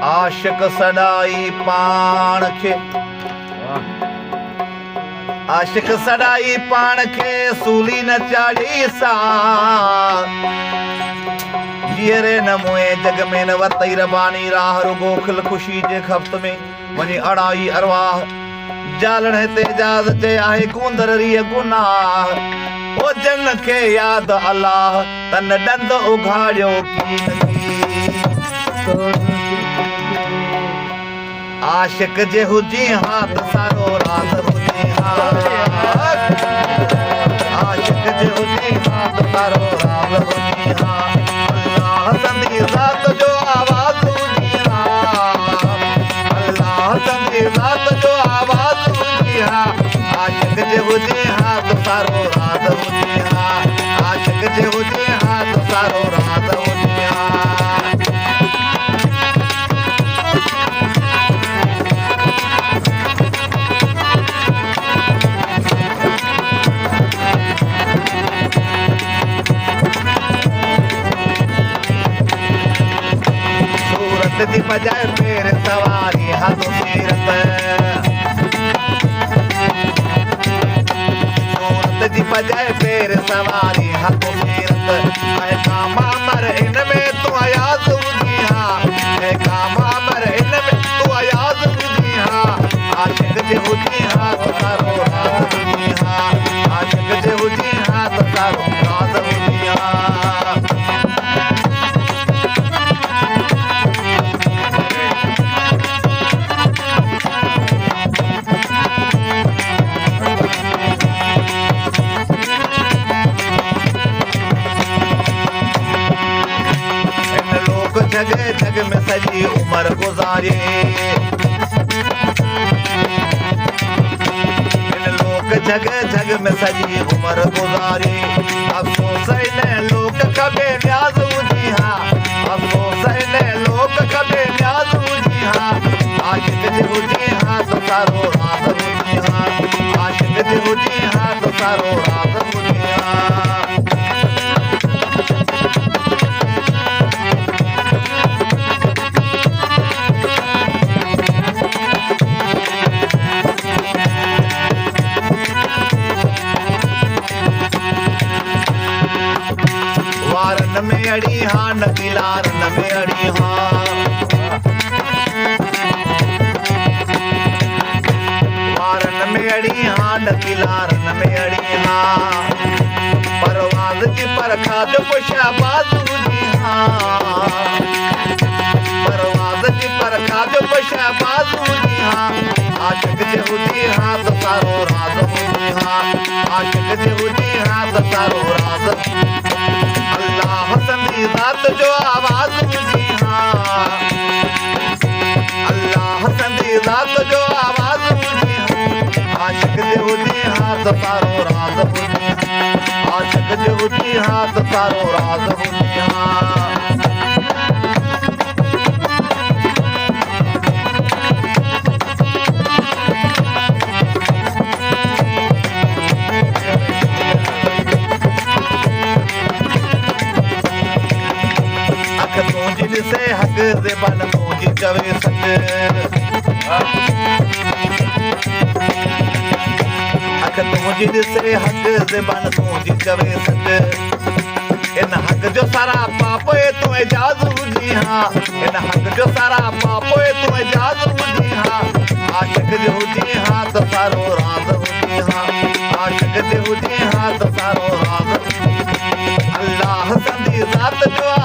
आशिक सदाई पाण खे आशिक सदाई पाण खे सूली न चाढ़ी सा जीअरे न मुए जग में न वतई रबानी राह रुगो खिल खुशी जे खफ्त में वनी अड़ाई अरवाह जालण हिते इजाज़ चे आहे कूंदर रिय गुनाह ओ जन खे याद अल्लाह तन डंद उघाड़ियो आशिक जे हुजी हाथ सारो राज हुजी आशिक जे हुजी हाथ सारो राज हुजी अल्लाह संदी ज़ात जो आवाज़ हुजी अल्लाह संदी ज़ात जो आवाज़ हुजी आशिक जे हुजी हाथ सारो राज हुजी आशिक जे हुजी हाथ सारो राज हुजी दी बजाए मेरे सवारी हाथ सीरत सूरत दी बजाए मेरे सवारी हाथ सीरत ऐ कामा मर इनमें तू आयाज हुजी ऐ कामा मर इनमें तू आयाज हुजी आशिक जे हुजी हाथ सारो राज हुजी आशिक जे हुजी हाथ सारो राज हुजी जग जग में सजी उम्र गुजारे इन लोग जग जग में सजी उम्र गुजारे अफसोस ने लोग कबे न्याज हुजी अफसोस ने लोग कबे न्याज हुजी आशिक जे हुजी हाथ सारो राज हुजी आशिक जे हुजी हाथ सारो राज हुजी वारन में अड़ी नकीलारन में अड़ी वारन में अड़ी नकीलारन में अड़ी परवाज़ की परखा जो शाबाज हुजी परवाज़ की परखा जो शाबाज हुजी आशिक जे हुजी हाथ सारो राज हुजी आशिक जे हुजी हाथ सारो राज अल्लाह संदी ज़ात जो आवाज़ हुजी अल्लाह संदी ज़ात जो आवाज़ हुजी आशिक जे हुजी हाथ सारो राज हुजी आशिक जे हुजी हाथ सारो राज हुजी से हक ज़बान तुझी चवे सच हक तुझी से हक ज़बान तुझी चवे सच इन हक जो सारा पाप तू एजाज हुजी इन हक जो सारा पाप तू एजाज हुजी आशिक जे हुजी हाथ सारो राज हुजी आशिक जे हुजी हाथ सारो राज अल्लाह संदी ज़ात जो